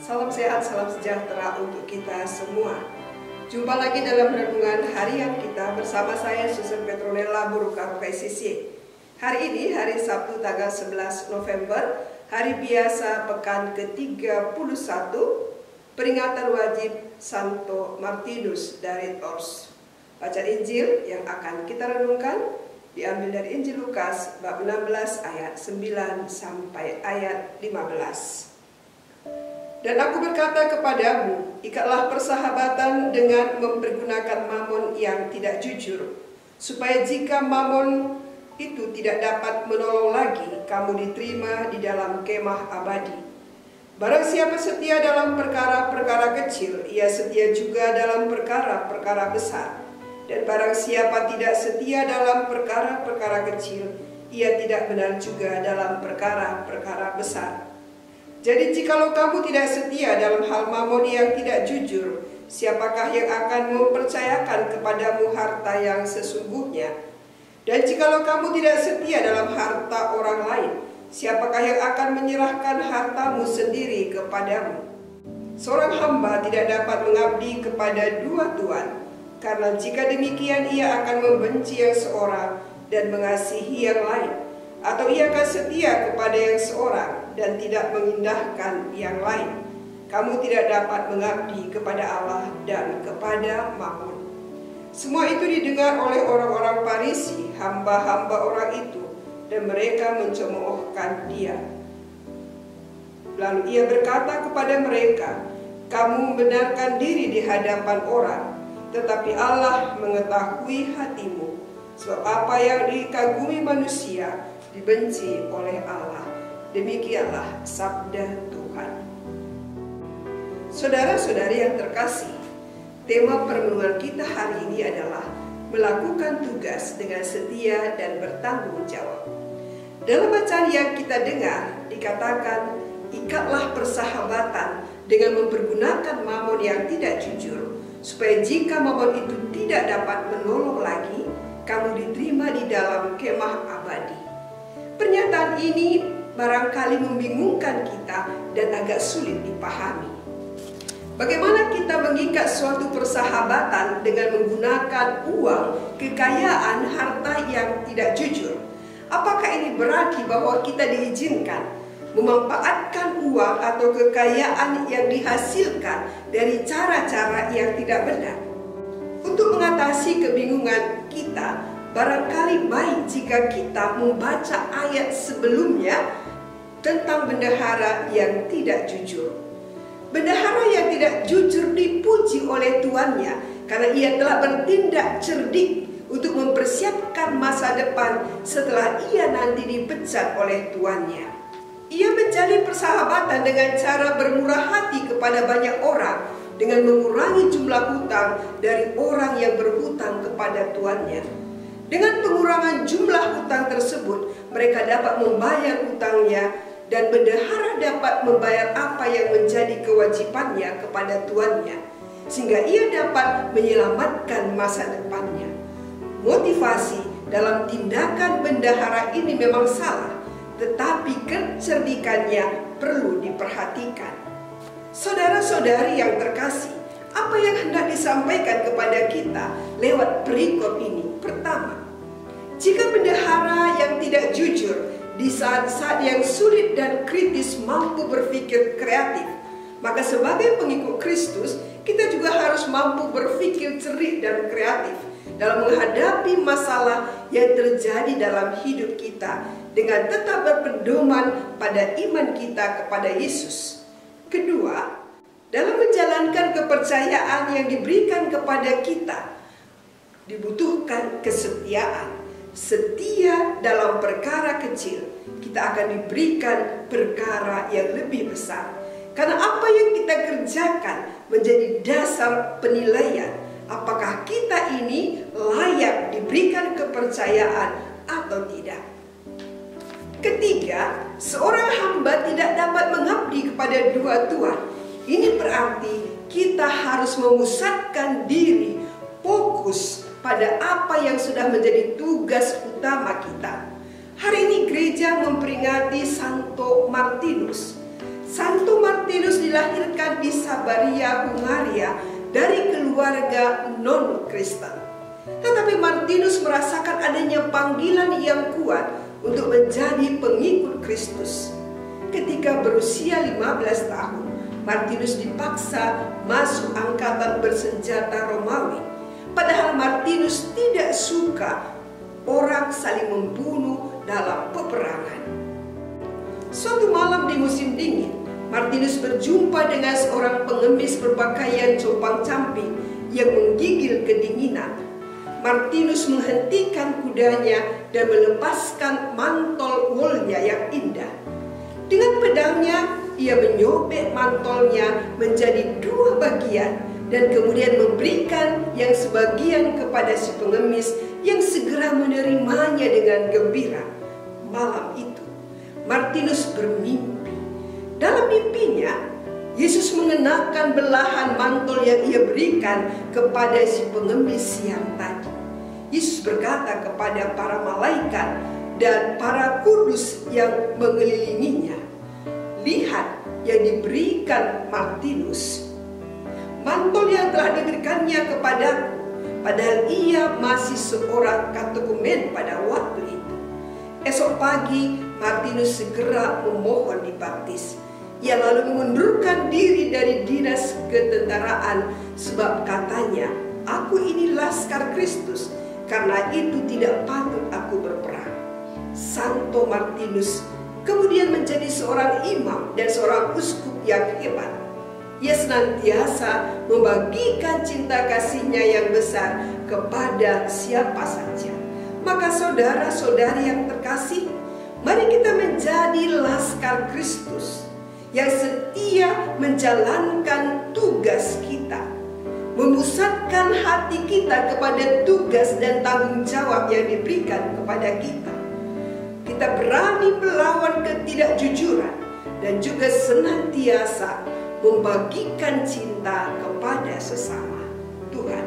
Salam sehat, salam sejahtera untuk kita semua. Jumpa lagi dalam renungan harian kita bersama saya Susan Petronella Buruka KCC. Hari ini hari Sabtu tanggal 11 November, hari biasa pekan ke-31, peringatan wajib Santo Martinus dari Tours. Bacaan Injil yang akan kita renungkan diambil dari Injil Lukas bab 16 ayat 9 sampai ayat 15. Dan aku berkata kepadamu, ikatlah persahabatan dengan mempergunakan mamon yang tidak jujur, supaya jika mamon itu tidak dapat menolong lagi, kamu diterima di dalam kemah abadi. Barang siapa setia dalam perkara-perkara kecil, ia setia juga dalam perkara-perkara besar. Dan barang siapa tidak setia dalam perkara-perkara kecil, ia tidak benar juga dalam perkara-perkara besar. Jadi jikalau kamu tidak setia dalam hal mamon yang tidak jujur, siapakah yang akan mempercayakan kepadamu harta yang sesungguhnya? Dan jikalau kamu tidak setia dalam harta orang lain, siapakah yang akan menyerahkan hartamu sendiri kepadamu? Seorang hamba tidak dapat mengabdi kepada dua tuan, karena jika demikian ia akan membenci yang seorang dan mengasihi yang lain, atau ia akan setia kepada yang seorang dan tidak mengindahkan yang lain. Kamu tidak dapat mengabdi kepada Allah dan kepada mamon. Semua itu didengar oleh orang-orang Farisi, hamba-hamba orang itu, dan mereka mencemoohkan dia. Lalu ia berkata kepada mereka, kamu membenarkan diri di hadapan orang, tetapi Allah mengetahui hatimu, sebab apa yang dikagumi manusia dibenci oleh Allah. Demikianlah sabda Tuhan. Saudara-saudari yang terkasih, tema permenungan kita hari ini adalah melakukan tugas dengan setia dan bertanggung jawab. Dalam bacaan yang kita dengar dikatakan, ikatlah persahabatan dengan mempergunakan mamon yang tidak jujur, supaya jika mamon itu tidak dapat menolong lagi, kamu diterima di dalam kemah abadi. Pernyataan ini barangkali membingungkan kita dan agak sulit dipahami. Bagaimana kita mengikat suatu persahabatan dengan menggunakan uang, kekayaan, harta yang tidak jujur? Apakah ini berarti bahwa kita diizinkan memanfaatkan uang atau kekayaan yang dihasilkan dari cara-cara yang tidak benar? Untuk mengatasi kebingungan kita, barangkali baik jika kita membaca ayat sebelumnya tentang bendahara yang tidak jujur. Bendahara yang tidak jujur dipuji oleh tuannya karena ia telah bertindak cerdik untuk mempersiapkan masa depan setelah ia nanti dipecat oleh tuannya. Ia menjalin persahabatan dengan cara bermurah hati kepada banyak orang dengan mengurangi jumlah hutang dari orang yang berhutang kepada tuannya. Dengan pengurangan jumlah hutang tersebut, mereka dapat membayar hutangnya dan bendahara dapat membayar apa yang menjadi kewajibannya kepada tuannya, sehingga ia dapat menyelamatkan masa depannya. Motivasi dalam tindakan bendahara ini memang salah, tetapi kecerdikannya perlu diperhatikan. Saudara-saudari yang terkasih, apa yang hendak disampaikan kepada kita lewat perikop ini? Pertama, jika bendahara yang tidak jujur di saat-saat yang sulit dan kritis mampu berpikir kreatif, maka sebagai pengikut Kristus, kita juga harus mampu berpikir cerdik dan kreatif dalam menghadapi masalah yang terjadi dalam hidup kita dengan tetap berpedoman pada iman kita kepada Yesus. Kedua, dalam menjalankan kepercayaan yang diberikan kepada kita, dibutuhkan kesetiaan. Setia dalam perkara kecil, kita akan diberikan perkara yang lebih besar. Karena apa yang kita kerjakan menjadi dasar penilaian apakah kita ini layak diberikan kepercayaan atau tidak. Ketiga, seorang hamba tidak dapat mengabdi kepada dua tuan. Ini berarti kita harus memusatkan diri, fokus pada apa yang sudah menjadi tugas utama kita. Hari ini gereja memperingati Santo Martinus. Santo Martinus dilahirkan di Sabaria, Hungaria dari keluarga non-Kristen. Tetapi Martinus merasakan adanya panggilan yang kuat untuk menjadi pengikut Kristus. Ketika berusia 15 tahun, Martinus dipaksa masuk angkatan bersenjata Romawi. Padahal Martinus tidak suka orang saling membunuh dalam peperangan. Suatu malam di musim dingin, Martinus berjumpa dengan seorang pengemis berpakaian compang-camping yang menggigil kedinginan. Martinus menghentikan kudanya dan melepaskan mantel wolnya yang indah. Dengan pedangnya, ia menyobek mantolnya menjadi 2 bagian dan kemudian memberikan yang sebagian kepada si pengemis yang segera menerimanya dengan gembira. Malam itu, Martinus bermimpi. Dalam mimpinya, Yesus mengenakan belahan mantel yang ia berikan kepada si pengemis yang tadi. Yesus berkata kepada para malaikat dan para kudus yang mengelilinginya, "Lihat yang diberikan Martinus. Mantel yang telah diberikannya kepadaku, padahal ia masih seorang katekumen pada waktu itu." Esok pagi, Martinus segera memohon dibaptis. Ia lalu mengundurkan diri dari dinas ketentaraan sebab katanya, "Aku ini laskar Kristus, karena itu tidak patut aku berperang." Santo Martinus kemudian menjadi seorang imam dan seorang uskup yang hebat. Ia senantiasa membagikan cinta kasihnya yang besar kepada siapa saja. Maka saudara-saudari yang terkasih, mari kita menjadi laskar Kristus yang setia menjalankan tugas kita, memusatkan hati kita kepada tugas dan tanggung jawab yang diberikan kepada kita. Kita berani melawan ketidakjujuran dan juga senantiasa membagikan cinta kepada sesama. Tuhan